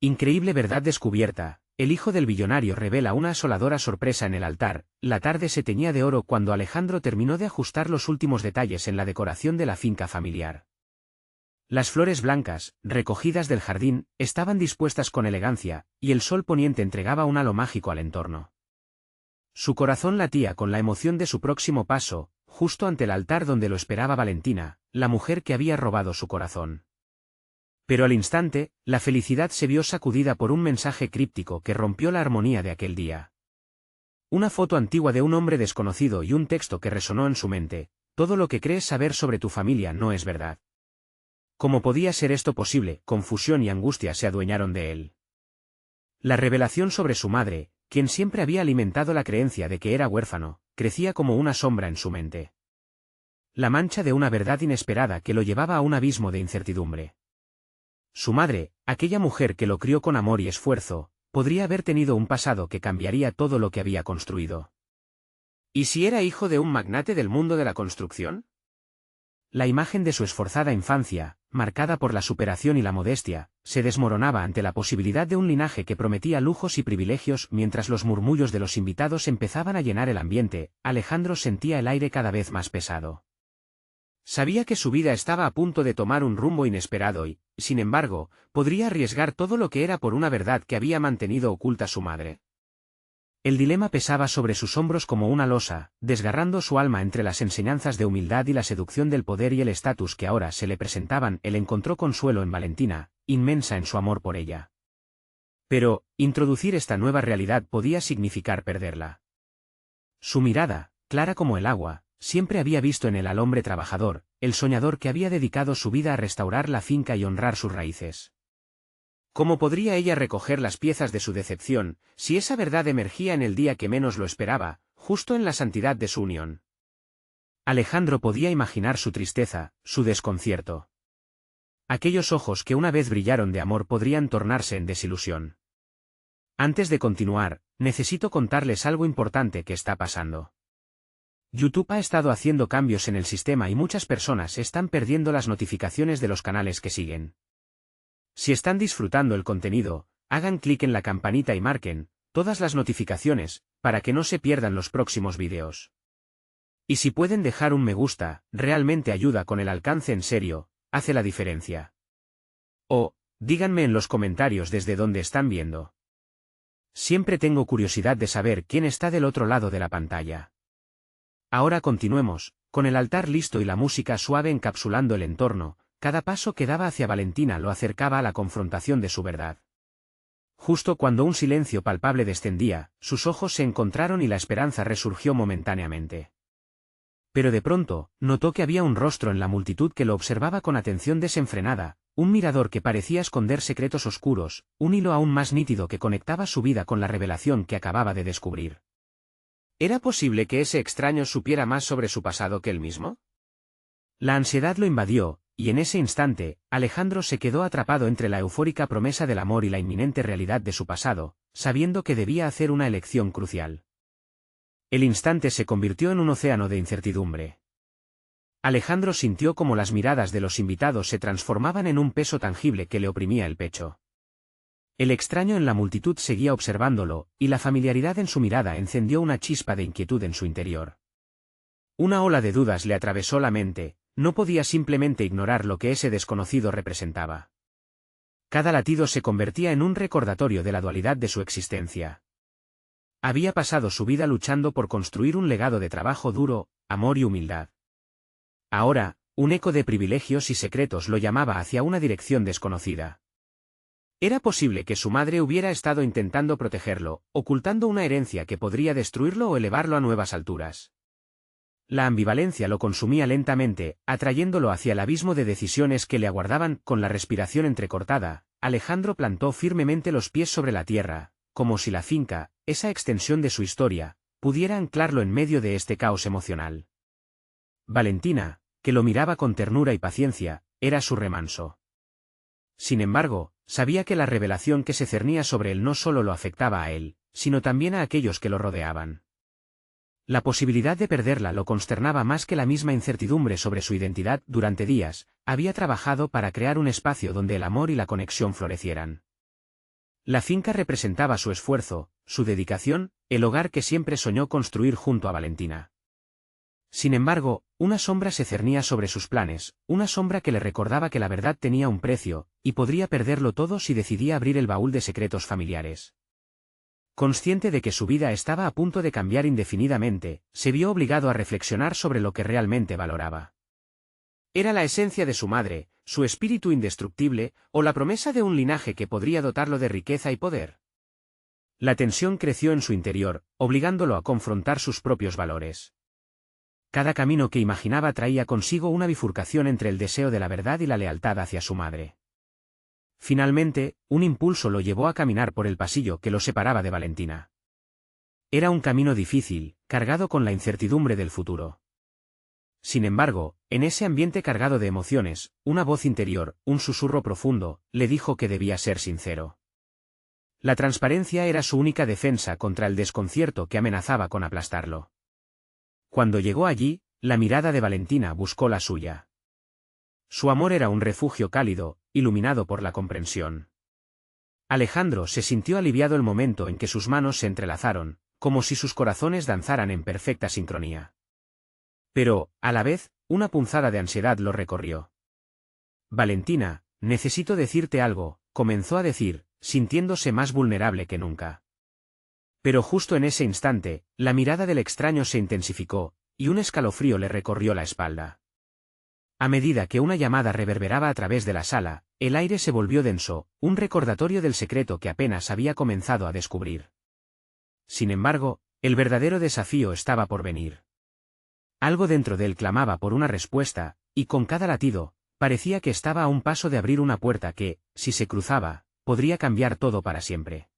Increíble verdad descubierta. El hijo del billonario revela una asoladora sorpresa en el altar. La tarde se teñía de oro cuando Alejandro terminó de ajustar los últimos detalles en la decoración de la finca familiar. Las flores blancas, recogidas del jardín, estaban dispuestas con elegancia, y el sol poniente entregaba un halo mágico al entorno. Su corazón latía con la emoción de su próximo paso, justo ante el altar donde lo esperaba Valentina, la mujer que había robado su corazón. Pero al instante, la felicidad se vio sacudida por un mensaje críptico que rompió la armonía de aquel día. Una foto antigua de un hombre desconocido y un texto que resonó en su mente: todo lo que crees saber sobre tu familia no es verdad. ¿Cómo podía ser esto posible? Confusión y angustia se adueñaron de él. La revelación sobre su madre, quien siempre había alimentado la creencia de que era huérfano, crecía como una sombra en su mente. La mancha de una verdad inesperada que lo llevaba a un abismo de incertidumbre. Su madre, aquella mujer que lo crió con amor y esfuerzo, podría haber tenido un pasado que cambiaría todo lo que había construido. ¿Y si era hijo de un magnate del mundo de la construcción? La imagen de su esforzada infancia, marcada por la superación y la modestia, se desmoronaba ante la posibilidad de un linaje que prometía lujos y privilegios. Mientras los murmullos de los invitados empezaban a llenar el ambiente, Alejandro sentía el aire cada vez más pesado. Sabía que su vida estaba a punto de tomar un rumbo inesperado y, sin embargo, podría arriesgar todo lo que era por una verdad que había mantenido oculta su madre. El dilema pesaba sobre sus hombros como una losa, desgarrando su alma entre las enseñanzas de humildad y la seducción del poder y el estatus que ahora se le presentaban. Él encontró consuelo en Valentina, inmensa en su amor por ella. Pero, introducir esta nueva realidad podía significar perderla. Su mirada, clara como el agua, siempre había visto en él al hombre trabajador, el soñador que había dedicado su vida a restaurar la finca y honrar sus raíces. ¿Cómo podría ella recoger las piezas de su decepción, si esa verdad emergía en el día que menos lo esperaba, justo en la santidad de su unión? Alejandro podía imaginar su tristeza, su desconcierto. Aquellos ojos que una vez brillaron de amor podrían tornarse en desilusión. Antes de continuar, necesito contarles algo importante que está pasando. YouTube ha estado haciendo cambios en el sistema y muchas personas están perdiendo las notificaciones de los canales que siguen. Si están disfrutando el contenido, hagan clic en la campanita y marquen todas las notificaciones, para que no se pierdan los próximos vídeos. Y si pueden dejar un me gusta, realmente ayuda con el alcance. En serio, hace la diferencia. O, díganme en los comentarios desde dónde están viendo. Siempre tengo curiosidad de saber quién está del otro lado de la pantalla. Ahora continuemos, con el altar listo y la música suave encapsulando el entorno. Cada paso que daba hacia Valentina lo acercaba a la confrontación de su verdad. Justo cuando un silencio palpable descendía, sus ojos se encontraron y la esperanza resurgió momentáneamente. Pero de pronto, notó que había un rostro en la multitud que lo observaba con atención desenfrenada, un mirador que parecía esconder secretos oscuros, un hilo aún más nítido que conectaba su vida con la revelación que acababa de descubrir. ¿Era posible que ese extraño supiera más sobre su pasado que él mismo? La ansiedad lo invadió, y en ese instante, Alejandro se quedó atrapado entre la eufórica promesa del amor y la inminente realidad de su pasado, sabiendo que debía hacer una elección crucial. El instante se convirtió en un océano de incertidumbre. Alejandro sintió como las miradas de los invitados se transformaban en un peso tangible que le oprimía el pecho. El extraño en la multitud seguía observándolo, y la familiaridad en su mirada encendió una chispa de inquietud en su interior. Una ola de dudas le atravesó la mente. No podía simplemente ignorar lo que ese desconocido representaba. Cada latido se convertía en un recordatorio de la dualidad de su existencia. Había pasado su vida luchando por construir un legado de trabajo duro, amor y humildad. Ahora, un eco de privilegios y secretos lo llamaba hacia una dirección desconocida. Era posible que su madre hubiera estado intentando protegerlo, ocultando una herencia que podría destruirlo o elevarlo a nuevas alturas. La ambivalencia lo consumía lentamente, atrayéndolo hacia el abismo de decisiones que le aguardaban. Con la respiración entrecortada, Alejandro plantó firmemente los pies sobre la tierra, como si la finca, esa extensión de su historia, pudiera anclarlo en medio de este caos emocional. Valentina, que lo miraba con ternura y paciencia, era su remanso. Sin embargo, sabía que la revelación que se cernía sobre él no solo lo afectaba a él, sino también a aquellos que lo rodeaban. La posibilidad de perderla lo consternaba más que la misma incertidumbre sobre su identidad. Durante días, había trabajado para crear un espacio donde el amor y la conexión florecieran. La finca representaba su esfuerzo, su dedicación, el hogar que siempre soñó construir junto a Valentina. Sin embargo, una sombra se cernía sobre sus planes, una sombra que le recordaba que la verdad tenía un precio, y podría perderlo todo si decidía abrir el baúl de secretos familiares. Consciente de que su vida estaba a punto de cambiar indefinidamente, se vio obligado a reflexionar sobre lo que realmente valoraba. ¿Era la esencia de su madre, su espíritu indestructible, o la promesa de un linaje que podría dotarlo de riqueza y poder? La tensión creció en su interior, obligándolo a confrontar sus propios valores. Cada camino que imaginaba traía consigo una bifurcación entre el deseo de la verdad y la lealtad hacia su madre. Finalmente, un impulso lo llevó a caminar por el pasillo que lo separaba de Valentina. Era un camino difícil, cargado con la incertidumbre del futuro. Sin embargo, en ese ambiente cargado de emociones, una voz interior, un susurro profundo, le dijo que debía ser sincero. La transparencia era su única defensa contra el desconcierto que amenazaba con aplastarlo. Cuando llegó allí, la mirada de Valentina buscó la suya. Su amor era un refugio cálido, iluminado por la comprensión. Alejandro se sintió aliviado el momento en que sus manos se entrelazaron, como si sus corazones danzaran en perfecta sincronía. Pero, a la vez, una punzada de ansiedad lo recorrió. Valentina, necesito decirte algo, comenzó a decir, sintiéndose más vulnerable que nunca. Pero justo en ese instante, la mirada del extraño se intensificó, y un escalofrío le recorrió la espalda. A medida que una llamada reverberaba a través de la sala, el aire se volvió denso, un recordatorio del secreto que apenas había comenzado a descubrir. Sin embargo, el verdadero desafío estaba por venir. Algo dentro de él clamaba por una respuesta, y con cada latido, parecía que estaba a un paso de abrir una puerta que, si se cruzaba, podría cambiar todo para siempre.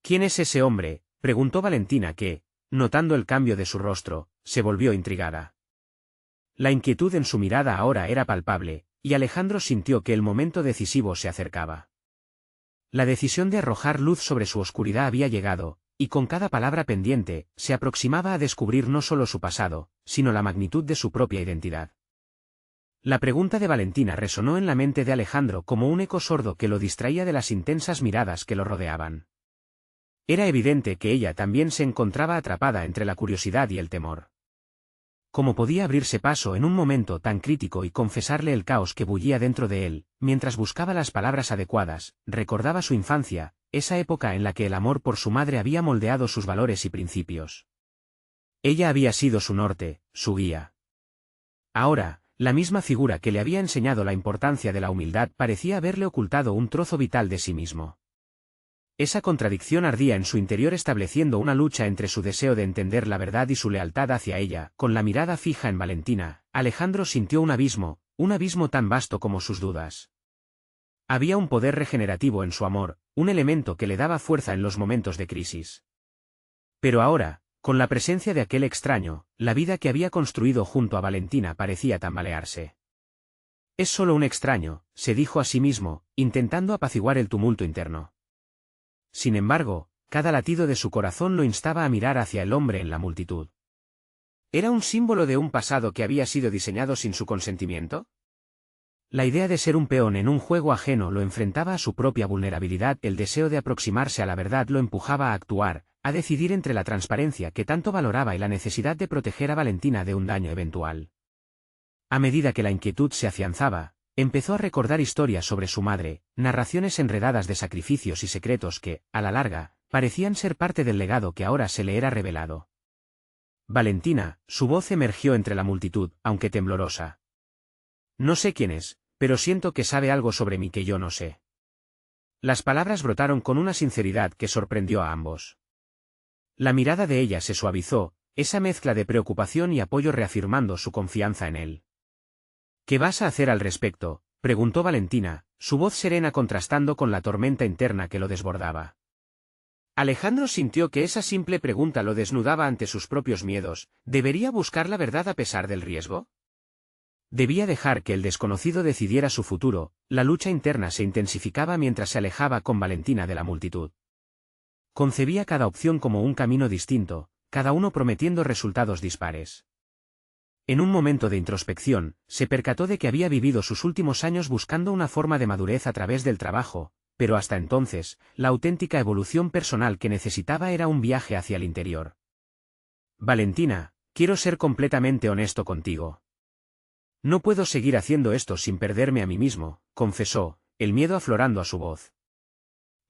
¿Quién es ese hombre?, preguntó Valentina que, notando el cambio de su rostro, se volvió intrigada. La inquietud en su mirada ahora era palpable, y Alejandro sintió que el momento decisivo se acercaba. La decisión de arrojar luz sobre su oscuridad había llegado, y con cada palabra pendiente, se aproximaba a descubrir no solo su pasado, sino la magnitud de su propia identidad. La pregunta de Valentina resonó en la mente de Alejandro como un eco sordo que lo distraía de las intensas miradas que lo rodeaban. Era evidente que ella también se encontraba atrapada entre la curiosidad y el temor. ¿Cómo podía abrirse paso en un momento tan crítico y confesarle el caos que bullía dentro de él, mientras buscaba las palabras adecuadas? Recordaba su infancia, esa época en la que el amor por su madre había moldeado sus valores y principios. Ella había sido su norte, su guía. Ahora, la misma figura que le había enseñado la importancia de la humildad parecía haberle ocultado un trozo vital de sí mismo. Esa contradicción ardía en su interior estableciendo una lucha entre su deseo de entender la verdad y su lealtad hacia ella. Con la mirada fija en Valentina, Alejandro sintió un abismo tan vasto como sus dudas. Había un poder regenerativo en su amor, un elemento que le daba fuerza en los momentos de crisis. Pero ahora, con la presencia de aquel extraño, la vida que había construido junto a Valentina parecía tambalearse. Es solo un extraño, se dijo a sí mismo, intentando apaciguar el tumulto interno. Sin embargo, cada latido de su corazón lo instaba a mirar hacia el hombre en la multitud. ¿Era un símbolo de un pasado que había sido diseñado sin su consentimiento? La idea de ser un peón en un juego ajeno lo enfrentaba a su propia vulnerabilidad, el deseo de aproximarse a la verdad lo empujaba a actuar, a decidir entre la transparencia que tanto valoraba y la necesidad de proteger a Valentina de un daño eventual. A medida que la inquietud se afianzaba, empezó a recordar historias sobre su madre, narraciones enredadas de sacrificios y secretos que, a la larga, parecían ser parte del legado que ahora se le era revelado. Valentina, su voz emergió entre la multitud, aunque temblorosa. No sé quién es, pero siento que sabe algo sobre mí que yo no sé. Las palabras brotaron con una sinceridad que sorprendió a ambos. La mirada de ella se suavizó, esa mezcla de preocupación y apoyo reafirmando su confianza en él. ¿Qué vas a hacer al respecto?, preguntó Valentina, su voz serena contrastando con la tormenta interna que lo desbordaba. Alejandro sintió que esa simple pregunta lo desnudaba ante sus propios miedos. ¿Debería buscar la verdad a pesar del riesgo? Debía dejar que el desconocido decidiera su futuro. La lucha interna se intensificaba mientras se alejaba con Valentina de la multitud. Concebía cada opción como un camino distinto, cada uno prometiendo resultados dispares. En un momento de introspección, se percató de que había vivido sus últimos años buscando una forma de madurez a través del trabajo, pero hasta entonces, la auténtica evolución personal que necesitaba era un viaje hacia el interior. Valentina, quiero ser completamente honesto contigo. No puedo seguir haciendo esto sin perderme a mí mismo, confesó, el miedo aflorando a su voz.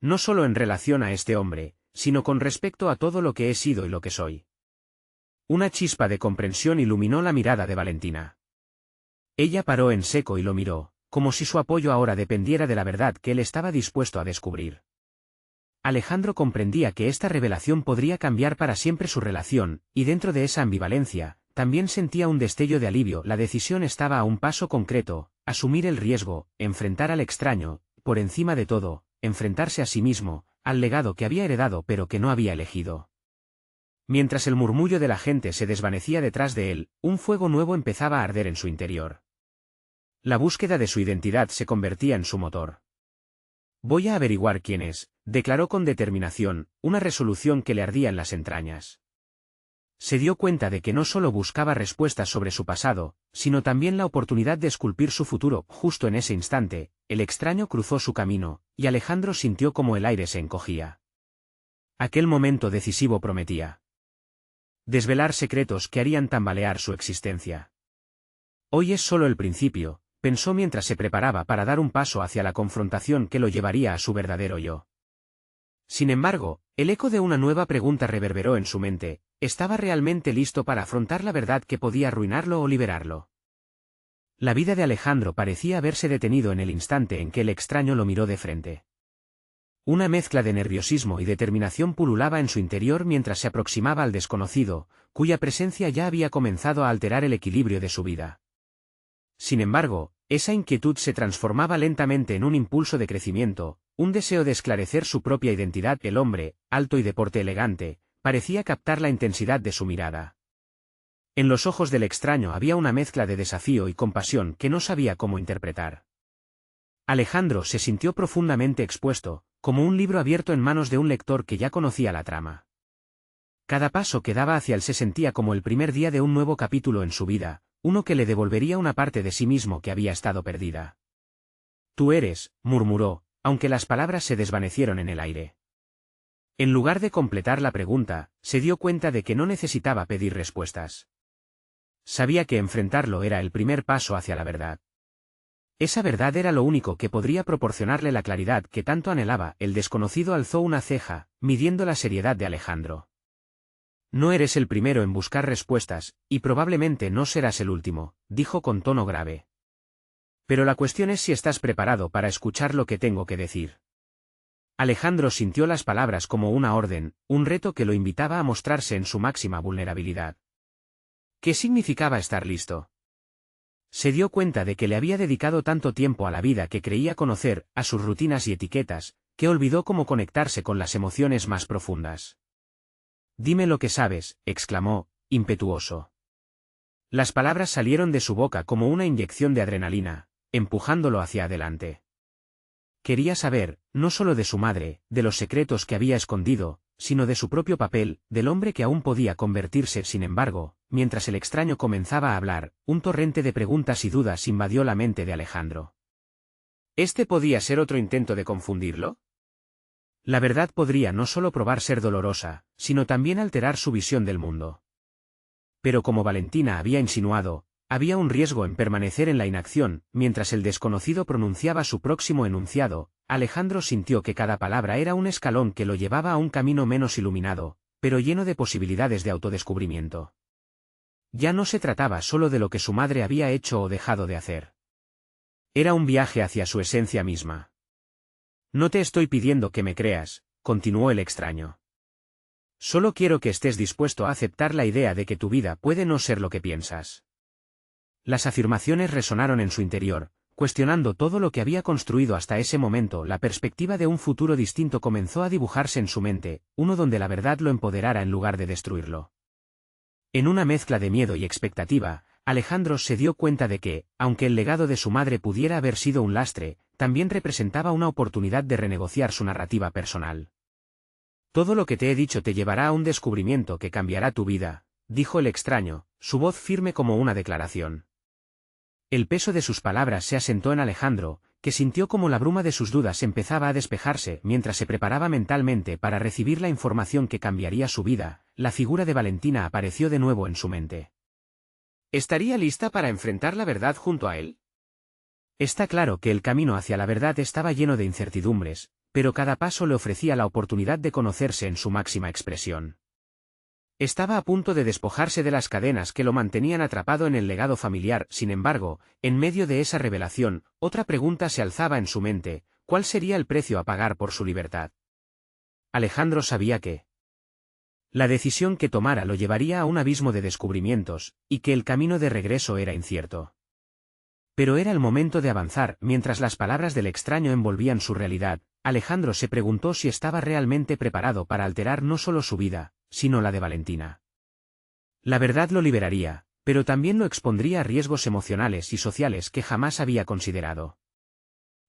No solo en relación a este hombre, sino con respecto a todo lo que he sido y lo que soy. Una chispa de comprensión iluminó la mirada de Valentina. Ella paró en seco y lo miró, como si su apoyo ahora dependiera de la verdad que él estaba dispuesto a descubrir. Alejandro comprendía que esta revelación podría cambiar para siempre su relación, y dentro de esa ambivalencia, también sentía un destello de alivio. La decisión estaba a un paso concreto: asumir el riesgo, enfrentar al extraño, por encima de todo, enfrentarse a sí mismo, al legado que había heredado pero que no había elegido. Mientras el murmullo de la gente se desvanecía detrás de él, un fuego nuevo empezaba a arder en su interior. La búsqueda de su identidad se convertía en su motor. Voy a averiguar quién es, declaró con determinación, una resolución que le ardía en las entrañas. Se dio cuenta de que no solo buscaba respuestas sobre su pasado, sino también la oportunidad de esculpir su futuro. Justo en ese instante, el extraño cruzó su camino, y Alejandro sintió como el aire se encogía. Aquel momento decisivo prometía desvelar secretos que harían tambalear su existencia. Hoy es solo el principio, pensó mientras se preparaba para dar un paso hacia la confrontación que lo llevaría a su verdadero yo. Sin embargo, el eco de una nueva pregunta reverberó en su mente: ¿estaba realmente listo para afrontar la verdad que podía arruinarlo o liberarlo? La vida de Alejandro parecía haberse detenido en el instante en que el extraño lo miró de frente. Una mezcla de nerviosismo y determinación pululaba en su interior mientras se aproximaba al desconocido, cuya presencia ya había comenzado a alterar el equilibrio de su vida. Sin embargo, esa inquietud se transformaba lentamente en un impulso de crecimiento, un deseo de esclarecer su propia identidad. El hombre, alto y de porte elegante, parecía captar la intensidad de su mirada. En los ojos del extraño había una mezcla de desafío y compasión que no sabía cómo interpretar. Alejandro se sintió profundamente expuesto, como un libro abierto en manos de un lector que ya conocía la trama. Cada paso que daba hacia él se sentía como el primer día de un nuevo capítulo en su vida, uno que le devolvería una parte de sí mismo que había estado perdida. Tú eres, murmuró, aunque las palabras se desvanecieron en el aire. En lugar de completar la pregunta, se dio cuenta de que no necesitaba pedir respuestas. Sabía que enfrentarlo era el primer paso hacia la verdad. Esa verdad era lo único que podría proporcionarle la claridad que tanto anhelaba. El desconocido alzó una ceja, midiendo la seriedad de Alejandro. No eres el primero en buscar respuestas, y probablemente no serás el último, dijo con tono grave. Pero la cuestión es si estás preparado para escuchar lo que tengo que decir. Alejandro sintió las palabras como una orden, un reto que lo invitaba a mostrarse en su máxima vulnerabilidad. ¿Qué significaba estar listo? Se dio cuenta de que le había dedicado tanto tiempo a la vida que creía conocer, a sus rutinas y etiquetas, que olvidó cómo conectarse con las emociones más profundas. Dime lo que sabes, exclamó, impetuoso. Las palabras salieron de su boca como una inyección de adrenalina, empujándolo hacia adelante. Quería saber, no solo de su madre, de los secretos que había escondido, sino de su propio papel, del hombre que aún podía convertirse. Sin embargo, mientras el extraño comenzaba a hablar, un torrente de preguntas y dudas invadió la mente de Alejandro. ¿Este podía ser otro intento de confundirlo? La verdad podría no solo probar ser dolorosa, sino también alterar su visión del mundo. Pero como Valentina había insinuado, había un riesgo en permanecer en la inacción. Mientras el desconocido pronunciaba su próximo enunciado, Alejandro sintió que cada palabra era un escalón que lo llevaba a un camino menos iluminado, pero lleno de posibilidades de autodescubrimiento. Ya no se trataba solo de lo que su madre había hecho o dejado de hacer. Era un viaje hacia su esencia misma. No te estoy pidiendo que me creas, continuó el extraño. Solo quiero que estés dispuesto a aceptar la idea de que tu vida puede no ser lo que piensas. Las afirmaciones resonaron en su interior, cuestionando todo lo que había construido hasta ese momento. La perspectiva de un futuro distinto comenzó a dibujarse en su mente, uno donde la verdad lo empoderara en lugar de destruirlo. En una mezcla de miedo y expectativa, Alejandro se dio cuenta de que, aunque el legado de su madre pudiera haber sido un lastre, también representaba una oportunidad de renegociar su narrativa personal. Todo lo que te he dicho te llevará a un descubrimiento que cambiará tu vida, dijo el extraño, su voz firme como una declaración. El peso de sus palabras se asentó en Alejandro, que sintió como la bruma de sus dudas empezaba a despejarse mientras se preparaba mentalmente para recibir la información que cambiaría su vida. La figura de Valentina apareció de nuevo en su mente. ¿Estaría lista para enfrentar la verdad junto a él? Está claro que el camino hacia la verdad estaba lleno de incertidumbres, pero cada paso le ofrecía la oportunidad de conocerse en su máxima expresión. Estaba a punto de despojarse de las cadenas que lo mantenían atrapado en el legado familiar. Sin embargo, en medio de esa revelación, otra pregunta se alzaba en su mente: ¿cuál sería el precio a pagar por su libertad? Alejandro sabía que la decisión que tomara lo llevaría a un abismo de descubrimientos, y que el camino de regreso era incierto. Pero era el momento de avanzar. Mientras las palabras del extraño envolvían su realidad, Alejandro se preguntó si estaba realmente preparado para alterar no solo su vida, sino la de Valentina. La verdad lo liberaría, pero también lo expondría a riesgos emocionales y sociales que jamás había considerado.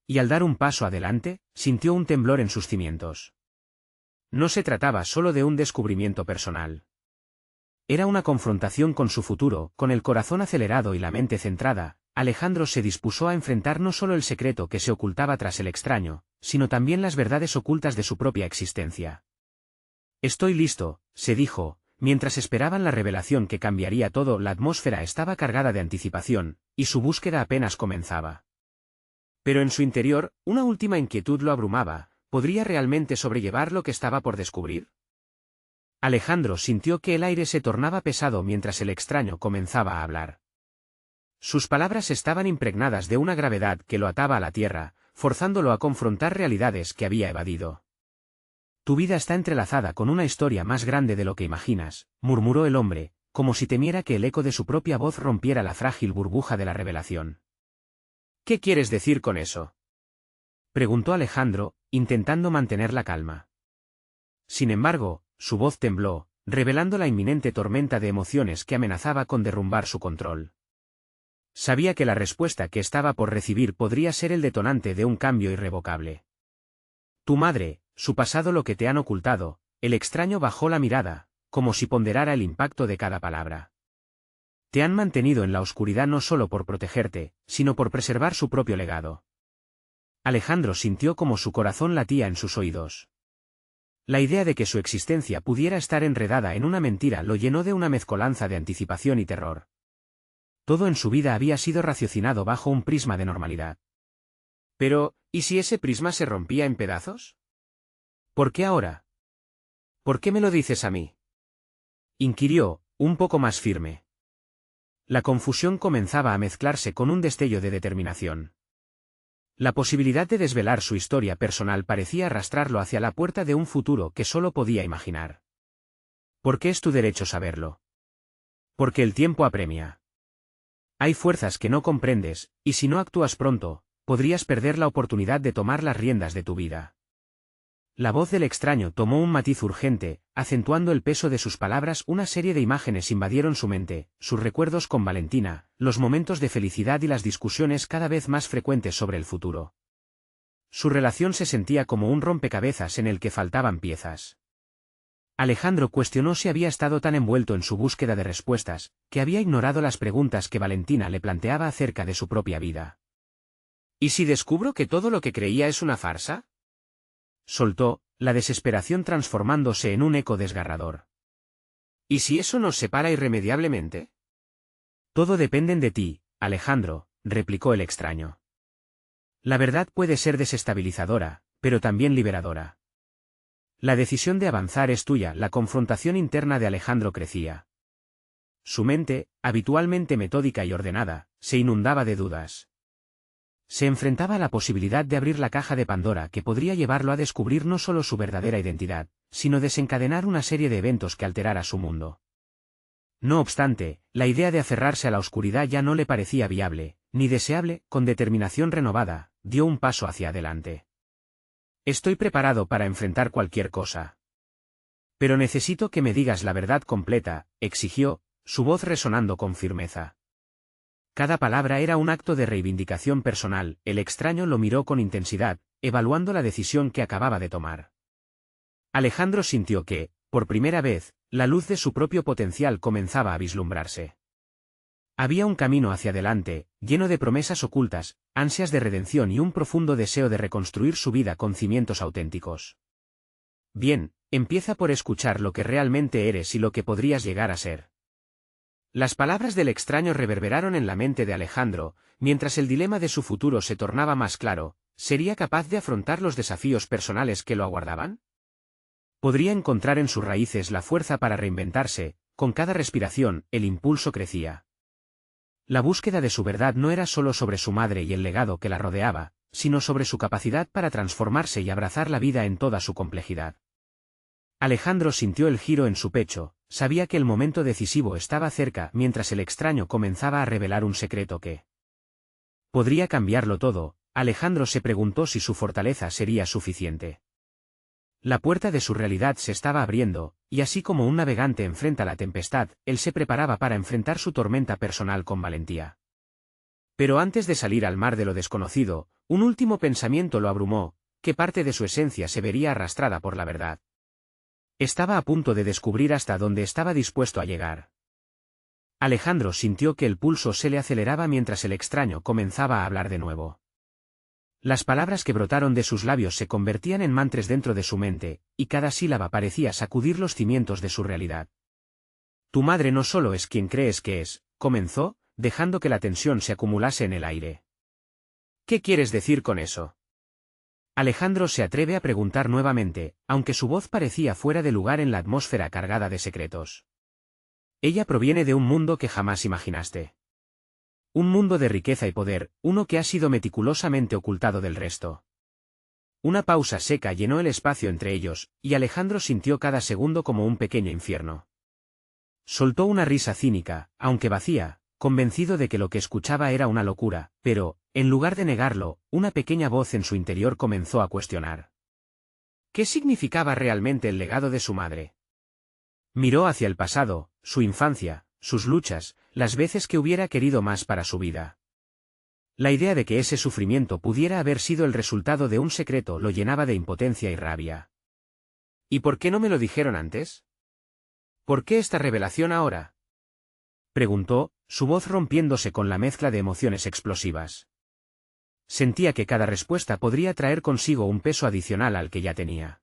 Y al dar un paso adelante, sintió un temblor en sus cimientos. No se trataba solo de un descubrimiento personal. Era una confrontación con su futuro. Con el corazón acelerado y la mente centrada, Alejandro se dispuso a enfrentar no solo el secreto que se ocultaba tras el extraño, sino también las verdades ocultas de su propia existencia. Estoy listo, se dijo, mientras esperaban la revelación que cambiaría todo. La atmósfera estaba cargada de anticipación, y su búsqueda apenas comenzaba. Pero en su interior, una última inquietud lo abrumaba: ¿podría realmente sobrellevar lo que estaba por descubrir? Alejandro sintió que el aire se tornaba pesado mientras el extraño comenzaba a hablar. Sus palabras estaban impregnadas de una gravedad que lo ataba a la tierra, forzándolo a confrontar realidades que había evadido. Tu vida está entrelazada con una historia más grande de lo que imaginas, murmuró el hombre, como si temiera que el eco de su propia voz rompiera la frágil burbuja de la revelación. ¿Qué quieres decir con eso?, preguntó Alejandro, intentando mantener la calma. Sin embargo, su voz tembló, revelando la inminente tormenta de emociones que amenazaba con derrumbar su control. Sabía que la respuesta que estaba por recibir podría ser el detonante de un cambio irrevocable. Tu madre, su pasado, lo que te han ocultado. El extraño bajó la mirada, como si ponderara el impacto de cada palabra. Te han mantenido en la oscuridad no solo por protegerte, sino por preservar su propio legado. Alejandro sintió como su corazón latía en sus oídos. La idea de que su existencia pudiera estar enredada en una mentira lo llenó de una mezcolanza de anticipación y terror. Todo en su vida había sido raciocinado bajo un prisma de normalidad. Pero, ¿y si ese prisma se rompía en pedazos? ¿Por qué ahora? ¿Por qué me lo dices a mí?, inquirió, un poco más firme. La confusión comenzaba a mezclarse con un destello de determinación. La posibilidad de desvelar su historia personal parecía arrastrarlo hacia la puerta de un futuro que solo podía imaginar. ¿Por qué es tu derecho saberlo? Porque el tiempo apremia. Hay fuerzas que no comprendes, y si no actúas pronto, podrías perder la oportunidad de tomar las riendas de tu vida. La voz del extraño tomó un matiz urgente, acentuando el peso de sus palabras. Una serie de imágenes invadieron su mente, sus recuerdos con Valentina, los momentos de felicidad y las discusiones cada vez más frecuentes sobre el futuro. Su relación se sentía como un rompecabezas en el que faltaban piezas. Alejandro cuestionó si había estado tan envuelto en su búsqueda de respuestas, que había ignorado las preguntas que Valentina le planteaba acerca de su propia vida. ¿Y si descubro que todo lo que creía es una farsa?, soltó, la desesperación transformándose en un eco desgarrador. ¿Y si eso nos separa irremediablemente? Todo depende de ti, Alejandro, replicó el extraño. La verdad puede ser desestabilizadora, pero también liberadora. La decisión de avanzar es tuya. La confrontación interna de Alejandro crecía. Su mente, habitualmente metódica y ordenada, se inundaba de dudas. Se enfrentaba a la posibilidad de abrir la caja de Pandora que podría llevarlo a descubrir no solo su verdadera identidad, sino desencadenar una serie de eventos que alterara su mundo. No obstante, la idea de aferrarse a la oscuridad ya no le parecía viable, ni deseable. Con determinación renovada, dio un paso hacia adelante. Estoy preparado para enfrentar cualquier cosa. Pero necesito que me digas la verdad completa, exigió, su voz resonando con firmeza. Cada palabra era un acto de reivindicación personal. El extraño lo miró con intensidad, evaluando la decisión que acababa de tomar. Alejandro sintió que, por primera vez, la luz de su propio potencial comenzaba a vislumbrarse. Había un camino hacia adelante, lleno de promesas ocultas, ansias de redención y un profundo deseo de reconstruir su vida con cimientos auténticos. Bien, empieza por escuchar lo que realmente eres y lo que podrías llegar a ser. Las palabras del extraño reverberaron en la mente de Alejandro, mientras el dilema de su futuro se tornaba más claro. ¿Sería capaz de afrontar los desafíos personales que lo aguardaban? ¿Podría encontrar en sus raíces la fuerza para reinventarse? Con cada respiración, el impulso crecía. La búsqueda de su verdad no era solo sobre su madre y el legado que la rodeaba, sino sobre su capacidad para transformarse y abrazar la vida en toda su complejidad. Alejandro sintió el giro en su pecho, sabía que el momento decisivo estaba cerca mientras el extraño comenzaba a revelar un secreto que podría cambiarlo todo. Alejandro se preguntó si su fortaleza sería suficiente. La puerta de su realidad se estaba abriendo, y así como un navegante enfrenta la tempestad, él se preparaba para enfrentar su tormenta personal con valentía. Pero antes de salir al mar de lo desconocido, un último pensamiento lo abrumó: ¿qué parte de su esencia se vería arrastrada por la verdad? Estaba a punto de descubrir hasta dónde estaba dispuesto a llegar. Alejandro sintió que el pulso se le aceleraba mientras el extraño comenzaba a hablar de nuevo. Las palabras que brotaron de sus labios se convertían en mantras dentro de su mente, y cada sílaba parecía sacudir los cimientos de su realidad. Tu madre no solo es quien crees que es, comenzó, dejando que la tensión se acumulase en el aire. ¿Qué quieres decir con eso? Alejandro se atreve a preguntar nuevamente, aunque su voz parecía fuera de lugar en la atmósfera cargada de secretos. Ella proviene de un mundo que jamás imaginaste. Un mundo de riqueza y poder, uno que ha sido meticulosamente ocultado del resto. Una pausa seca llenó el espacio entre ellos, y Alejandro sintió cada segundo como un pequeño infierno. Soltó una risa cínica, aunque vacía, convencido de que lo que escuchaba era una locura, pero, en lugar de negarlo, una pequeña voz en su interior comenzó a cuestionar. ¿Qué significaba realmente el legado de su madre? Miró hacia el pasado, su infancia, sus luchas, las veces que hubiera querido más para su vida. La idea de que ese sufrimiento pudiera haber sido el resultado de un secreto lo llenaba de impotencia y rabia. ¿Y por qué no me lo dijeron antes? ¿Por qué esta revelación ahora? Preguntó, su voz rompiéndose con la mezcla de emociones explosivas. Sentía que cada respuesta podría traer consigo un peso adicional al que ya tenía.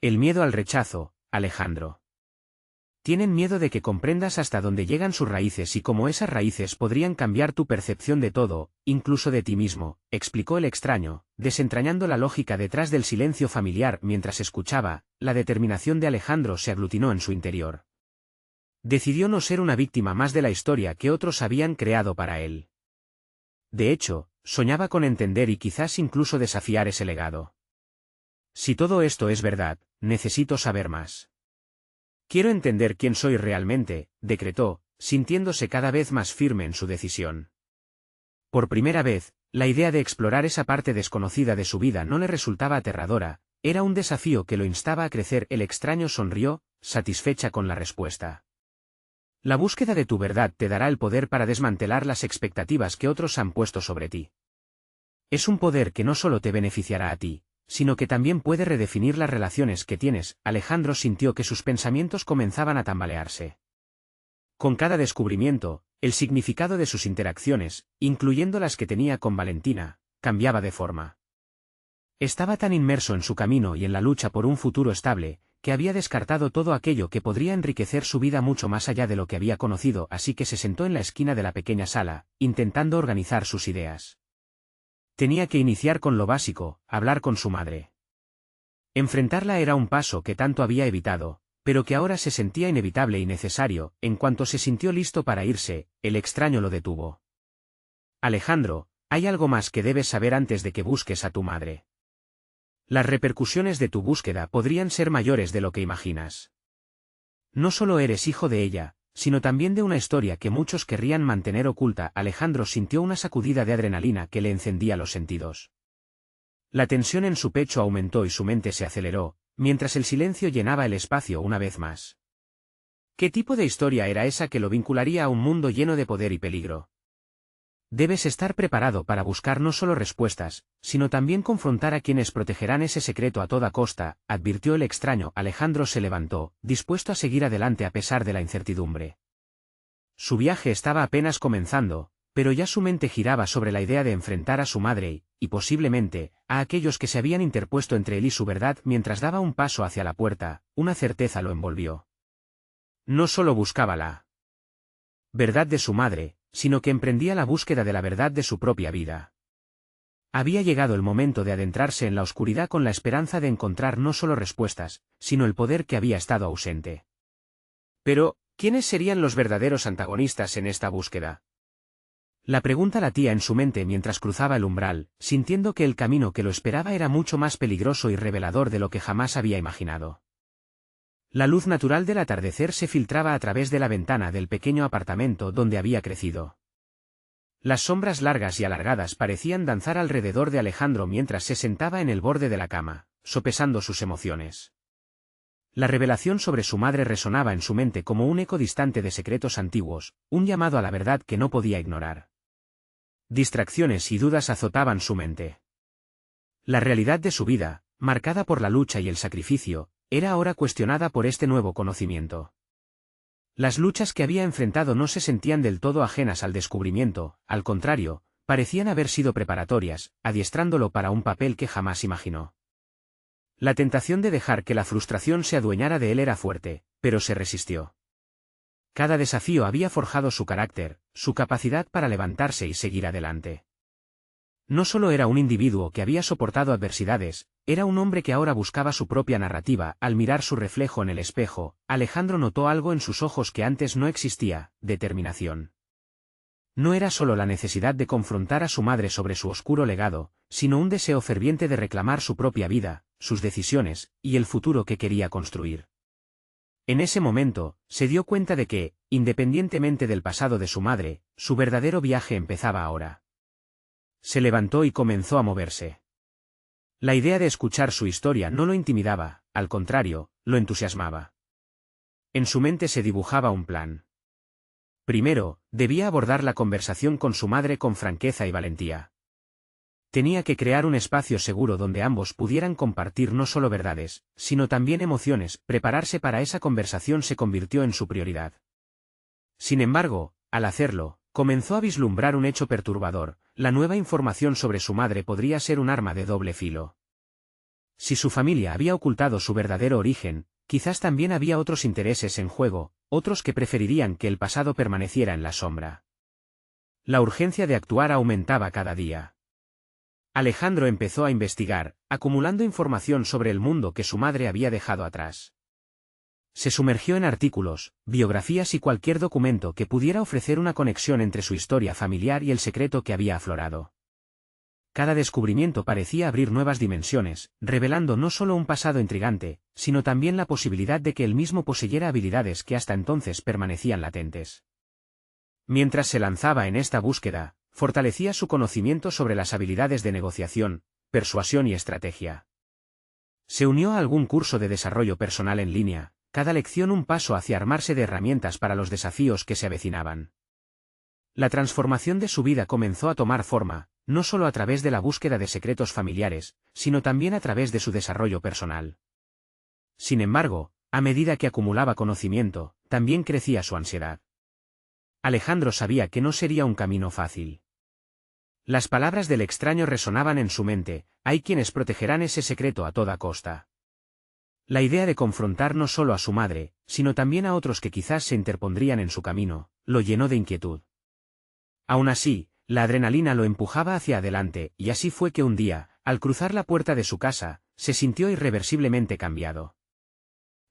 El miedo al rechazo, Alejandro. Tienen miedo de que comprendas hasta dónde llegan sus raíces y cómo esas raíces podrían cambiar tu percepción de todo, incluso de ti mismo, explicó el extraño, desentrañando la lógica detrás del silencio familiar mientras escuchaba. La determinación de Alejandro se aglutinó en su interior. Decidió no ser una víctima más de la historia que otros habían creado para él. De hecho, soñaba con entender y quizás incluso desafiar ese legado. Si todo esto es verdad, necesito saber más. Quiero entender quién soy realmente, decretó, sintiéndose cada vez más firme en su decisión. Por primera vez, la idea de explorar esa parte desconocida de su vida no le resultaba aterradora, era un desafío que lo instaba a crecer. El extraño sonrió, satisfecha con la respuesta. La búsqueda de tu verdad te dará el poder para desmantelar las expectativas que otros han puesto sobre ti. Es un poder que no solo te beneficiará a ti, sino que también puede redefinir las relaciones que tienes. Alejandro sintió que sus pensamientos comenzaban a tambalearse. Con cada descubrimiento, el significado de sus interacciones, incluyendo las que tenía con Valentina, cambiaba de forma. Estaba tan inmerso en su camino y en la lucha por un futuro estable, que había descartado todo aquello que podría enriquecer su vida mucho más allá de lo que había conocido, así que se sentó en la esquina de la pequeña sala, intentando organizar sus ideas. Tenía que iniciar con lo básico, hablar con su madre. Enfrentarla era un paso que tanto había evitado, pero que ahora se sentía inevitable y necesario. En cuanto se sintió listo para irse, el extraño lo detuvo. Alejandro, hay algo más que debes saber antes de que busques a tu madre. Las repercusiones de tu búsqueda podrían ser mayores de lo que imaginas. No solo eres hijo de ella, sino también de una historia que muchos querrían mantener oculta. Alejandro sintió una sacudida de adrenalina que le encendía los sentidos. La tensión en su pecho aumentó y su mente se aceleró, mientras el silencio llenaba el espacio una vez más. ¿Qué tipo de historia era esa que lo vincularía a un mundo lleno de poder y peligro? Debes estar preparado para buscar no solo respuestas, sino también confrontar a quienes protegerán ese secreto a toda costa, advirtió el extraño. Alejandro se levantó, dispuesto a seguir adelante a pesar de la incertidumbre. Su viaje estaba apenas comenzando, pero ya su mente giraba sobre la idea de enfrentar a su madre y posiblemente, a aquellos que se habían interpuesto entre él y su verdad mientras daba un paso hacia la puerta. Una certeza lo envolvió. No solo buscaba la verdad de su madre, sino que emprendía la búsqueda de la verdad de su propia vida. Había llegado el momento de adentrarse en la oscuridad con la esperanza de encontrar no solo respuestas, sino el poder que había estado ausente. Pero, ¿quiénes serían los verdaderos antagonistas en esta búsqueda? La pregunta latía en su mente mientras cruzaba el umbral, sintiendo que el camino que lo esperaba era mucho más peligroso y revelador de lo que jamás había imaginado. La luz natural del atardecer se filtraba a través de la ventana del pequeño apartamento donde había crecido. Las sombras largas y alargadas parecían danzar alrededor de Alejandro mientras se sentaba en el borde de la cama, sopesando sus emociones. La revelación sobre su madre resonaba en su mente como un eco distante de secretos antiguos, un llamado a la verdad que no podía ignorar. Distracciones y dudas azotaban su mente. La realidad de su vida, marcada por la lucha y el sacrificio, era ahora cuestionada por este nuevo conocimiento. Las luchas que había enfrentado no se sentían del todo ajenas al descubrimiento, al contrario, parecían haber sido preparatorias, adiestrándolo para un papel que jamás imaginó. La tentación de dejar que la frustración se adueñara de él era fuerte, pero se resistió. Cada desafío había forjado su carácter, su capacidad para levantarse y seguir adelante. No solo era un individuo que había soportado adversidades, era un hombre que ahora buscaba su propia narrativa. Al mirar su reflejo en el espejo, Alejandro notó algo en sus ojos que antes no existía: determinación. No era solo la necesidad de confrontar a su madre sobre su oscuro legado, sino un deseo ferviente de reclamar su propia vida, sus decisiones, y el futuro que quería construir. En ese momento, se dio cuenta de que, independientemente del pasado de su madre, su verdadero viaje empezaba ahora. Se levantó y comenzó a moverse. La idea de escuchar su historia no lo intimidaba, al contrario, lo entusiasmaba. En su mente se dibujaba un plan. Primero, debía abordar la conversación con su madre con franqueza y valentía. Tenía que crear un espacio seguro donde ambos pudieran compartir no solo verdades, sino también emociones. Prepararse para esa conversación se convirtió en su prioridad. Sin embargo, al hacerlo, comenzó a vislumbrar un hecho perturbador: la nueva información sobre su madre podría ser un arma de doble filo. Si su familia había ocultado su verdadero origen, quizás también había otros intereses en juego, otros que preferirían que el pasado permaneciera en la sombra. La urgencia de actuar aumentaba cada día. Alejandro empezó a investigar, acumulando información sobre el mundo que su madre había dejado atrás. Se sumergió en artículos, biografías y cualquier documento que pudiera ofrecer una conexión entre su historia familiar y el secreto que había aflorado. Cada descubrimiento parecía abrir nuevas dimensiones, revelando no solo un pasado intrigante, sino también la posibilidad de que él mismo poseyera habilidades que hasta entonces permanecían latentes. Mientras se lanzaba en esta búsqueda, fortalecía su conocimiento sobre las habilidades de negociación, persuasión y estrategia. Se unió a algún curso de desarrollo personal en línea, cada lección un paso hacia armarse de herramientas para los desafíos que se avecinaban. La transformación de su vida comenzó a tomar forma, no solo a través de la búsqueda de secretos familiares, sino también a través de su desarrollo personal. Sin embargo, a medida que acumulaba conocimiento, también crecía su ansiedad. Alejandro sabía que no sería un camino fácil. Las palabras del extraño resonaban en su mente: hay quienes protegerán ese secreto a toda costa. La idea de confrontar no solo a su madre, sino también a otros que quizás se interpondrían en su camino, lo llenó de inquietud. Aún así, la adrenalina lo empujaba hacia adelante, y así fue que un día, al cruzar la puerta de su casa, se sintió irreversiblemente cambiado.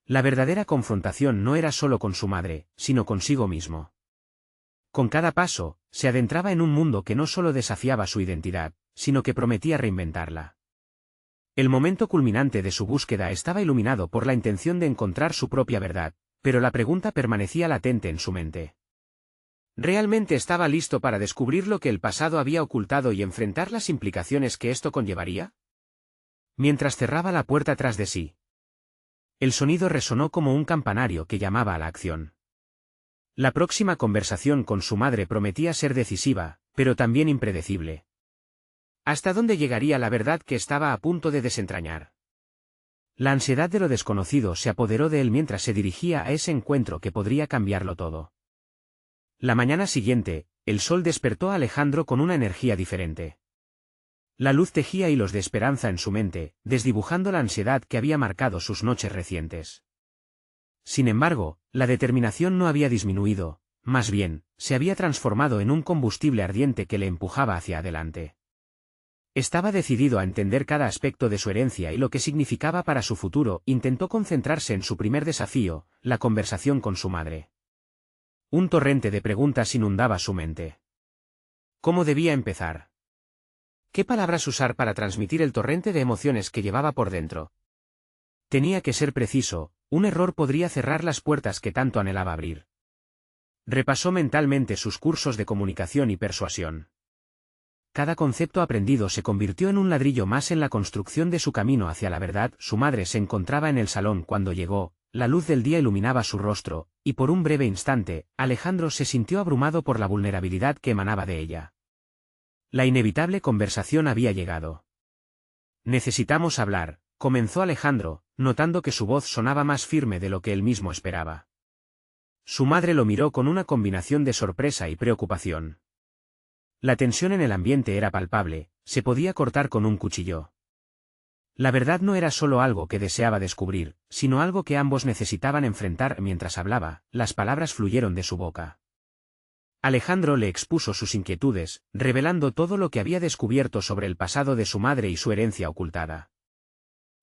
La verdadera confrontación no era solo con su madre, sino consigo mismo. Con cada paso, se adentraba en un mundo que no solo desafiaba su identidad, sino que prometía reinventarla. El momento culminante de su búsqueda estaba iluminado por la intención de encontrar su propia verdad, pero la pregunta permanecía latente en su mente. ¿Realmente estaba listo para descubrir lo que el pasado había ocultado y enfrentar las implicaciones que esto conllevaría? Mientras cerraba la puerta tras de sí, el sonido resonó como un campanario que llamaba a la acción. La próxima conversación con su madre prometía ser decisiva, pero también impredecible. ¿Hasta dónde llegaría la verdad que estaba a punto de desentrañar? La ansiedad de lo desconocido se apoderó de él mientras se dirigía a ese encuentro que podría cambiarlo todo. La mañana siguiente, el sol despertó a Alejandro con una energía diferente. La luz tejía hilos de esperanza en su mente, desdibujando la ansiedad que había marcado sus noches recientes. Sin embargo, la determinación no había disminuido, más bien, se había transformado en un combustible ardiente que le empujaba hacia adelante. Estaba decidido a entender cada aspecto de su herencia y lo que significaba para su futuro. Intentó concentrarse en su primer desafío, la conversación con su madre. Un torrente de preguntas inundaba su mente. ¿Cómo debía empezar? ¿Qué palabras usar para transmitir el torrente de emociones que llevaba por dentro? Tenía que ser preciso, un error podría cerrar las puertas que tanto anhelaba abrir. Repasó mentalmente sus cursos de comunicación y persuasión. Cada concepto aprendido se convirtió en un ladrillo más en la construcción de su camino hacia la verdad. Su madre se encontraba en el salón cuando llegó, la luz del día iluminaba su rostro, y por un breve instante, Alejandro se sintió abrumado por la vulnerabilidad que emanaba de ella. La inevitable conversación había llegado. Necesitamos hablar, comenzó Alejandro, notando que su voz sonaba más firme de lo que él mismo esperaba. Su madre lo miró con una combinación de sorpresa y preocupación. La tensión en el ambiente era palpable, se podía cortar con un cuchillo. La verdad no era solo algo que deseaba descubrir, sino algo que ambos necesitaban enfrentar. Mientras hablaba, las palabras fluyeron de su boca. Alejandro le expuso sus inquietudes, revelando todo lo que había descubierto sobre el pasado de su madre y su herencia ocultada.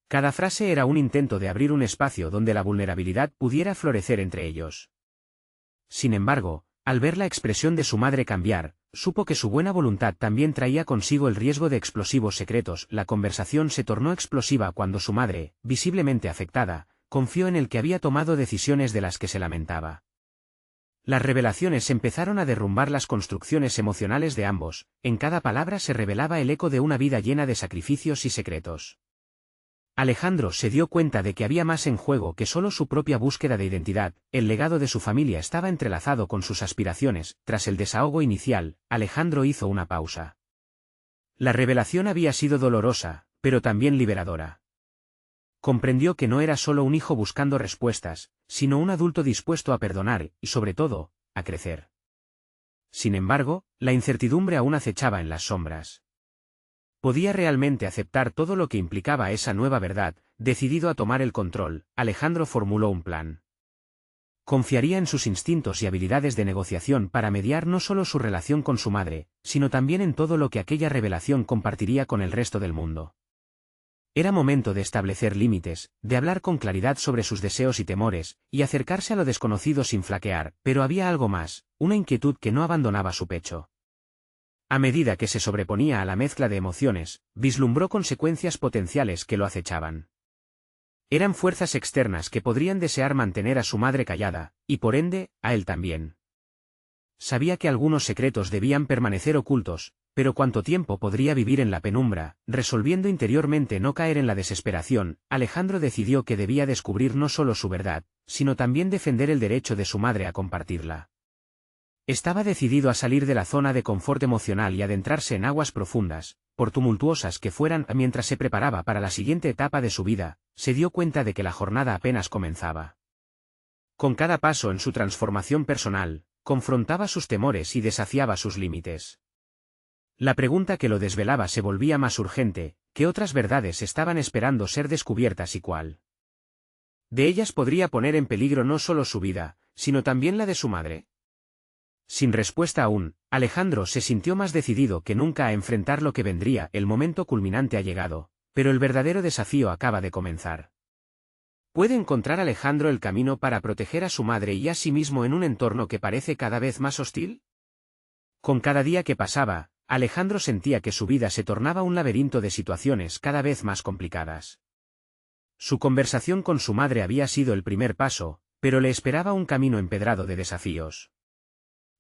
Cada frase era un intento de abrir un espacio donde la vulnerabilidad pudiera florecer entre ellos. Sin embargo, al ver la expresión de su madre cambiar, supo que su buena voluntad también traía consigo el riesgo de explosivos secretos. La conversación se tornó explosiva cuando su madre, visiblemente afectada, confió en el que había tomado decisiones de las que se lamentaba. Las revelaciones empezaron a derrumbar las construcciones emocionales de ambos. En cada palabra se revelaba el eco de una vida llena de sacrificios y secretos. Alejandro se dio cuenta de que había más en juego que solo su propia búsqueda de identidad. El legado de su familia estaba entrelazado con sus aspiraciones. Tras el desahogo inicial, Alejandro hizo una pausa. La revelación había sido dolorosa, pero también liberadora. Comprendió que no era solo un hijo buscando respuestas, sino un adulto dispuesto a perdonar y, sobre todo, a crecer. Sin embargo, la incertidumbre aún acechaba en las sombras. ¿Podía realmente aceptar todo lo que implicaba esa nueva verdad? Decidido a tomar el control, Alejandro formuló un plan. Confiaría en sus instintos y habilidades de negociación para mediar no solo su relación con su madre, sino también en todo lo que aquella revelación compartiría con el resto del mundo. Era momento de establecer límites, de hablar con claridad sobre sus deseos y temores, y acercarse a lo desconocido sin flaquear. Pero había algo más, una inquietud que no abandonaba su pecho. A medida que se sobreponía a la mezcla de emociones, vislumbró consecuencias potenciales que lo acechaban. Eran fuerzas externas que podrían desear mantener a su madre callada, y por ende, a él también. Sabía que algunos secretos debían permanecer ocultos, pero cuánto tiempo podría vivir en la penumbra. Resolviendo interiormente no caer en la desesperación, Alejandro decidió que debía descubrir no solo su verdad, sino también defender el derecho de su madre a compartirla. Estaba decidido a salir de la zona de confort emocional y adentrarse en aguas profundas, por tumultuosas que fueran. Mientras se preparaba para la siguiente etapa de su vida, se dio cuenta de que la jornada apenas comenzaba. Con cada paso en su transformación personal, confrontaba sus temores y desafiaba sus límites. La pregunta que lo desvelaba se volvía más urgente: ¿qué otras verdades estaban esperando ser descubiertas y cuál de ellas podría poner en peligro no solo su vida, sino también la de su madre? Sin respuesta aún, Alejandro se sintió más decidido que nunca a enfrentar lo que vendría. El momento culminante ha llegado, pero el verdadero desafío acaba de comenzar. ¿Puede encontrar Alejandro el camino para proteger a su madre y a sí mismo en un entorno que parece cada vez más hostil? Con cada día que pasaba, Alejandro sentía que su vida se tornaba un laberinto de situaciones cada vez más complicadas. Su conversación con su madre había sido el primer paso, pero le esperaba un camino empedrado de desafíos.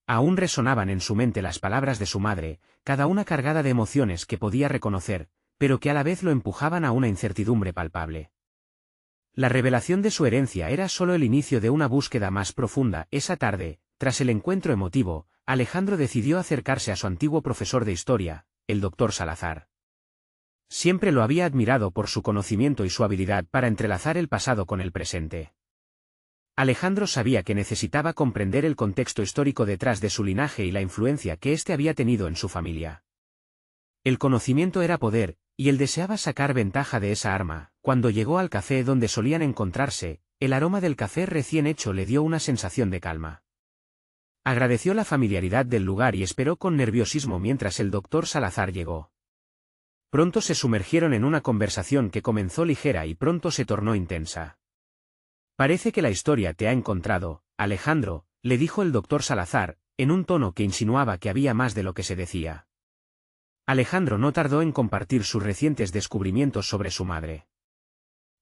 Aún resonaban en su mente las palabras de su madre, cada una cargada de emociones que podía reconocer, pero que a la vez lo empujaban a una incertidumbre palpable. La revelación de su herencia era solo el inicio de una búsqueda más profunda. Esa tarde, tras el encuentro emotivo, Alejandro decidió acercarse a su antiguo profesor de historia, el Dr. Salazar. Siempre lo había admirado por su conocimiento y su habilidad para entrelazar el pasado con el presente. Alejandro sabía que necesitaba comprender el contexto histórico detrás de su linaje y la influencia que éste había tenido en su familia. El conocimiento era poder, y él deseaba sacar ventaja de esa arma. Cuando llegó al café donde solían encontrarse, el aroma del café recién hecho le dio una sensación de calma. Agradeció la familiaridad del lugar y esperó con nerviosismo mientras el doctor Salazar llegó. Pronto se sumergieron en una conversación que comenzó ligera y pronto se tornó intensa. Parece que la historia te ha encontrado, Alejandro, le dijo el doctor Salazar, en un tono que insinuaba que había más de lo que se decía. Alejandro no tardó en compartir sus recientes descubrimientos sobre su madre.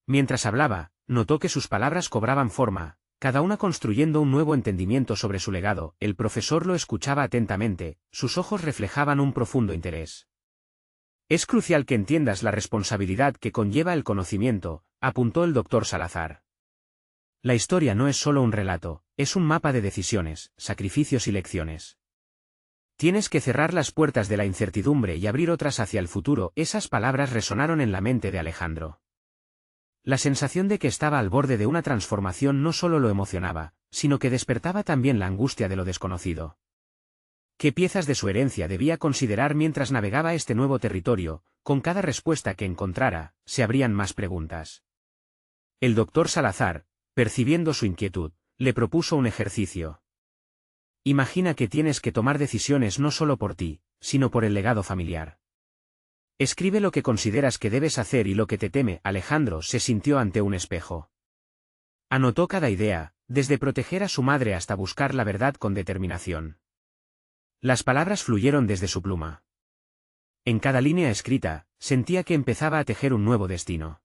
Mientras hablaba, notó que sus palabras cobraban forma, cada una construyendo un nuevo entendimiento sobre su legado. El profesor lo escuchaba atentamente, sus ojos reflejaban un profundo interés. Es crucial que entiendas la responsabilidad que conlleva el conocimiento, apuntó el doctor Salazar. La historia no es solo un relato, es un mapa de decisiones, sacrificios y lecciones. Tienes que cerrar las puertas de la incertidumbre y abrir otras hacia el futuro. Esas palabras resonaron en la mente de Alejandro. La sensación de que estaba al borde de una transformación no solo lo emocionaba, sino que despertaba también la angustia de lo desconocido. ¿Qué piezas de su herencia debía considerar mientras navegaba este nuevo territorio? Con cada respuesta que encontrara, se abrían más preguntas. El doctor Salazar, percibiendo su inquietud, le propuso un ejercicio. Imagina que tienes que tomar decisiones no solo por ti, sino por el legado familiar. Escribe lo que consideras que debes hacer y lo que te teme. Alejandro se sintió ante un espejo. Anotó cada idea, desde proteger a su madre hasta buscar la verdad con determinación. Las palabras fluyeron desde su pluma. En cada línea escrita, sentía que empezaba a tejer un nuevo destino.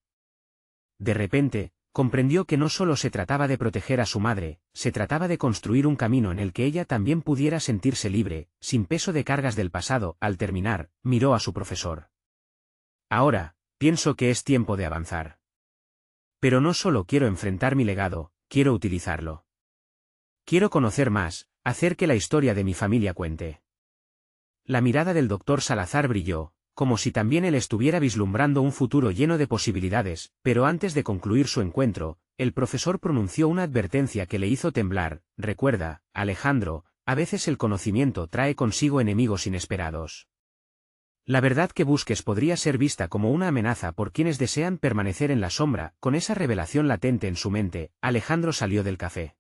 De repente, comprendió que no solo se trataba de proteger a su madre, se trataba de construir un camino en el que ella también pudiera sentirse libre, sin peso de cargas del pasado. Al terminar, miró a su profesor. Ahora, pienso que es tiempo de avanzar. Pero no solo quiero enfrentar mi legado, quiero utilizarlo. Quiero conocer más, hacer que la historia de mi familia cuente. La mirada del doctor Salazar brilló, como si también él estuviera vislumbrando un futuro lleno de posibilidades, pero antes de concluir su encuentro, el profesor pronunció una advertencia que le hizo temblar. Recuerda, Alejandro, a veces el conocimiento trae consigo enemigos inesperados. La verdad que busques podría ser vista como una amenaza por quienes desean permanecer en la sombra. Con esa revelación latente en su mente, Alejandro salió del café.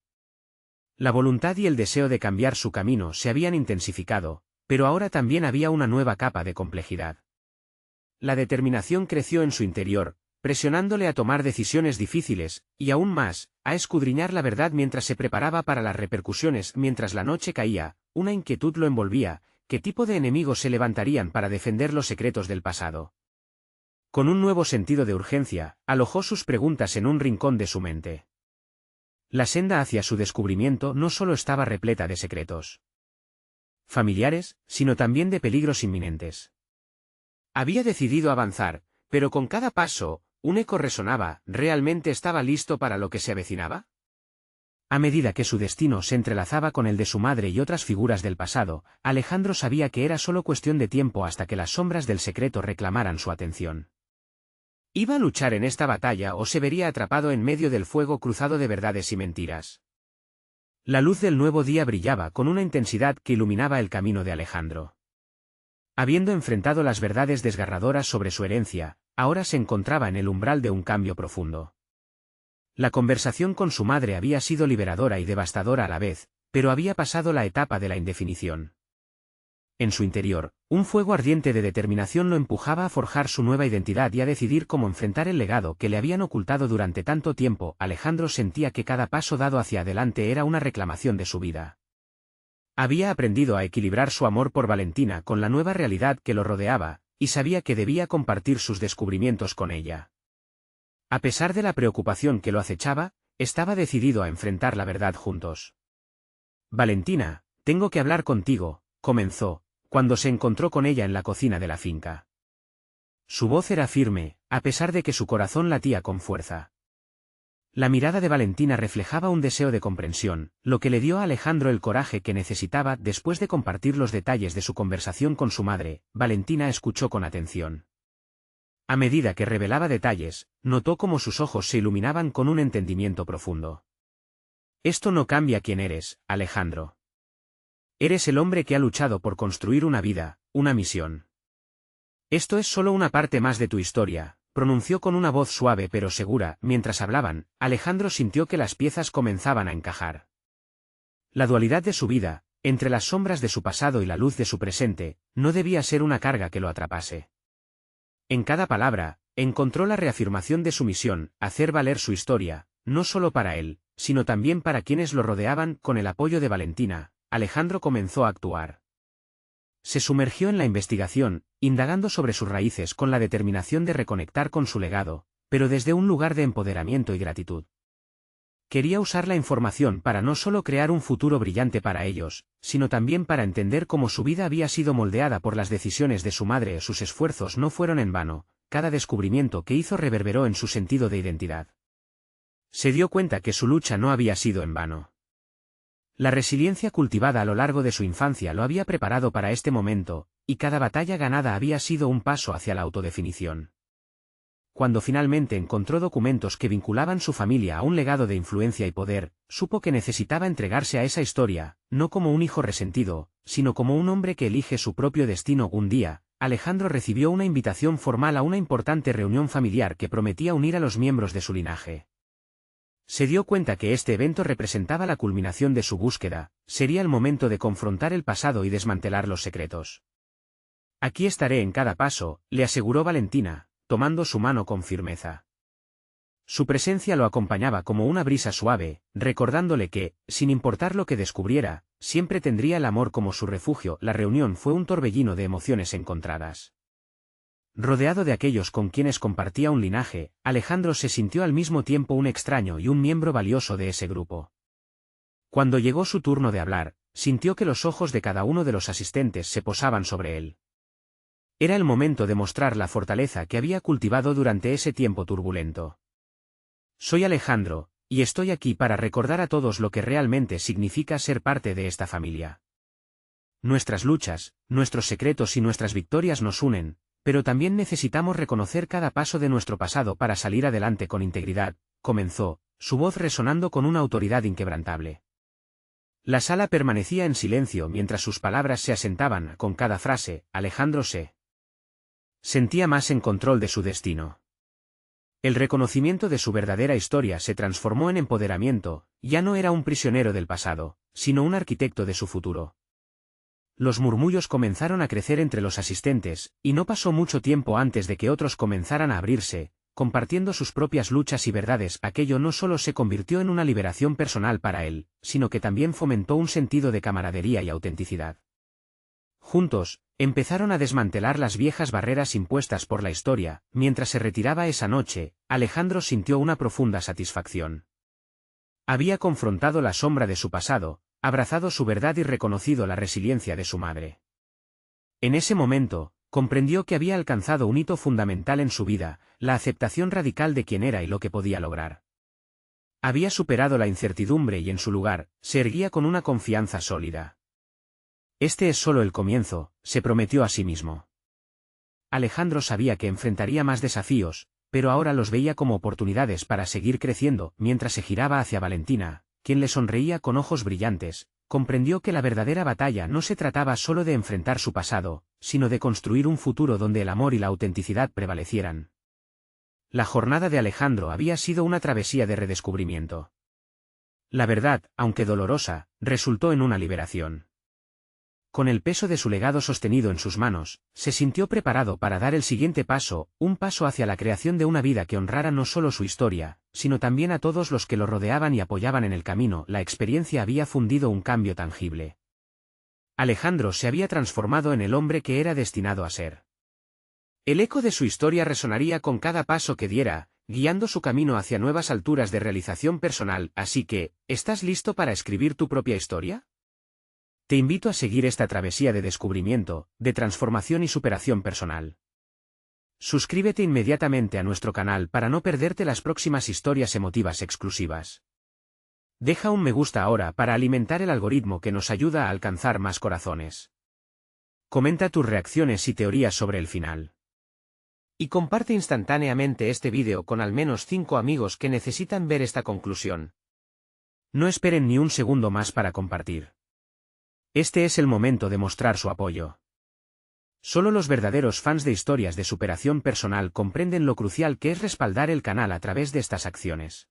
La voluntad y el deseo de cambiar su camino se habían intensificado, pero ahora también había una nueva capa de complejidad. La determinación creció en su interior, presionándole a tomar decisiones difíciles, y aún más, a escudriñar la verdad mientras se preparaba para las repercusiones. Mientras la noche caía, una inquietud lo envolvía. ¿Qué tipo de enemigos se levantarían para defender los secretos del pasado? Con un nuevo sentido de urgencia, alojó sus preguntas en un rincón de su mente. La senda hacia su descubrimiento no solo estaba repleta de secretos familiares, sino también de peligros inminentes. Había decidido avanzar, pero con cada paso, un eco resonaba. ¿Realmente estaba listo para lo que se avecinaba? A medida que su destino se entrelazaba con el de su madre y otras figuras del pasado, Alejandro sabía que era solo cuestión de tiempo hasta que las sombras del secreto reclamaran su atención. ¿Iba a luchar en esta batalla o se vería atrapado en medio del fuego cruzado de verdades y mentiras? La luz del nuevo día brillaba con una intensidad que iluminaba el camino de Alejandro. Habiendo enfrentado las verdades desgarradoras sobre su herencia, ahora se encontraba en el umbral de un cambio profundo. La conversación con su madre había sido liberadora y devastadora a la vez, pero había pasado la etapa de la indefinición. En su interior, un fuego ardiente de determinación lo empujaba a forjar su nueva identidad y a decidir cómo enfrentar el legado que le habían ocultado durante tanto tiempo. Alejandro sentía que cada paso dado hacia adelante era una reclamación de su vida. Había aprendido a equilibrar su amor por Valentina con la nueva realidad que lo rodeaba, y sabía que debía compartir sus descubrimientos con ella. A pesar de la preocupación que lo acechaba, estaba decidido a enfrentar la verdad juntos. Valentina, tengo que hablar contigo, comenzó, cuando se encontró con ella en la cocina de la finca. Su voz era firme, a pesar de que su corazón latía con fuerza. La mirada de Valentina reflejaba un deseo de comprensión, lo que le dio a Alejandro el coraje que necesitaba. Después de compartir los detalles de su conversación con su madre, Valentina escuchó con atención. A medida que revelaba detalles, notó cómo sus ojos se iluminaban con un entendimiento profundo. Esto no cambia quién eres, Alejandro. Eres el hombre que ha luchado por construir una vida, una misión. Esto es solo una parte más de tu historia, pronunció con una voz suave pero segura. Mientras hablaban, Alejandro sintió que las piezas comenzaban a encajar. La dualidad de su vida, entre las sombras de su pasado y la luz de su presente, no debía ser una carga que lo atrapase. En cada palabra, encontró la reafirmación de su misión, hacer valer su historia, no solo para él, sino también para quienes lo rodeaban. Con el apoyo de Valentina, Alejandro comenzó a actuar. Se sumergió en la investigación, indagando sobre sus raíces con la determinación de reconectar con su legado, pero desde un lugar de empoderamiento y gratitud. Quería usar la información para no solo crear un futuro brillante para ellos, sino también para entender cómo su vida había sido moldeada por las decisiones de su madre. Sus esfuerzos no fueron en vano, cada descubrimiento que hizo reverberó en su sentido de identidad. Se dio cuenta que su lucha no había sido en vano. La resiliencia cultivada a lo largo de su infancia lo había preparado para este momento, y cada batalla ganada había sido un paso hacia la autodefinición. Cuando finalmente encontró documentos que vinculaban su familia a un legado de influencia y poder, supo que necesitaba entregarse a esa historia, no como un hijo resentido, sino como un hombre que elige su propio destino. Un día, Alejandro recibió una invitación formal a una importante reunión familiar que prometía unir a los miembros de su linaje. Se dio cuenta que este evento representaba la culminación de su búsqueda, sería el momento de confrontar el pasado y desmantelar los secretos. Aquí estaré en cada paso, le aseguró Valentina, tomando su mano con firmeza. Su presencia lo acompañaba como una brisa suave, recordándole que, sin importar lo que descubriera, siempre tendría el amor como su refugio. La reunión fue un torbellino de emociones encontradas. Rodeado de aquellos con quienes compartía un linaje, Alejandro se sintió al mismo tiempo un extraño y un miembro valioso de ese grupo. Cuando llegó su turno de hablar, sintió que los ojos de cada uno de los asistentes se posaban sobre él. Era el momento de mostrar la fortaleza que había cultivado durante ese tiempo turbulento. Soy Alejandro, y estoy aquí para recordar a todos lo que realmente significa ser parte de esta familia. Nuestras luchas, nuestros secretos y nuestras victorias nos unen, pero también necesitamos reconocer cada paso de nuestro pasado para salir adelante con integridad, comenzó, su voz resonando con una autoridad inquebrantable. La sala permanecía en silencio mientras sus palabras se asentaban. Con cada frase, Alejandro se sentía más en control de su destino. El reconocimiento de su verdadera historia se transformó en empoderamiento, ya no era un prisionero del pasado, sino un arquitecto de su futuro. Los murmullos comenzaron a crecer entre los asistentes, y no pasó mucho tiempo antes de que otros comenzaran a abrirse, compartiendo sus propias luchas y verdades. Aquello no solo se convirtió en una liberación personal para él, sino que también fomentó un sentido de camaradería y autenticidad. Juntos, empezaron a desmantelar las viejas barreras impuestas por la historia. Mientras se retiraba esa noche, Alejandro sintió una profunda satisfacción. Había confrontado la sombra de su pasado, abrazado su verdad y reconocido la resiliencia de su madre. En ese momento, comprendió que había alcanzado un hito fundamental en su vida, la aceptación radical de quién era y lo que podía lograr. Había superado la incertidumbre y en su lugar, se erguía con una confianza sólida. Este es solo el comienzo, se prometió a sí mismo. Alejandro sabía que enfrentaría más desafíos, pero ahora los veía como oportunidades para seguir creciendo. Mientras se giraba hacia Valentina, quien le sonreía con ojos brillantes, comprendió que la verdadera batalla no se trataba solo de enfrentar su pasado, sino de construir un futuro donde el amor y la autenticidad prevalecieran. La jornada de Alejandro había sido una travesía de redescubrimiento. La verdad, aunque dolorosa, resultó en una liberación. Con el peso de su legado sostenido en sus manos, se sintió preparado para dar el siguiente paso, un paso hacia la creación de una vida que honrara no solo su historia, sino también a todos los que lo rodeaban y apoyaban en el camino. La experiencia había fundido un cambio tangible. Alejandro se había transformado en el hombre que era destinado a ser. El eco de su historia resonaría con cada paso que diera, guiando su camino hacia nuevas alturas de realización personal. Así que, ¿estás listo para escribir tu propia historia? Te invito a seguir esta travesía de descubrimiento, de transformación y superación personal. Suscríbete inmediatamente a nuestro canal para no perderte las próximas historias emotivas exclusivas. Deja un me gusta ahora para alimentar el algoritmo que nos ayuda a alcanzar más corazones. Comenta tus reacciones y teorías sobre el final. Y comparte instantáneamente este vídeo con al menos 5 amigos que necesitan ver esta conclusión. No esperen ni un segundo más para compartir. Este es el momento de mostrar su apoyo. Solo los verdaderos fans de historias de superación personal comprenden lo crucial que es respaldar el canal a través de estas acciones.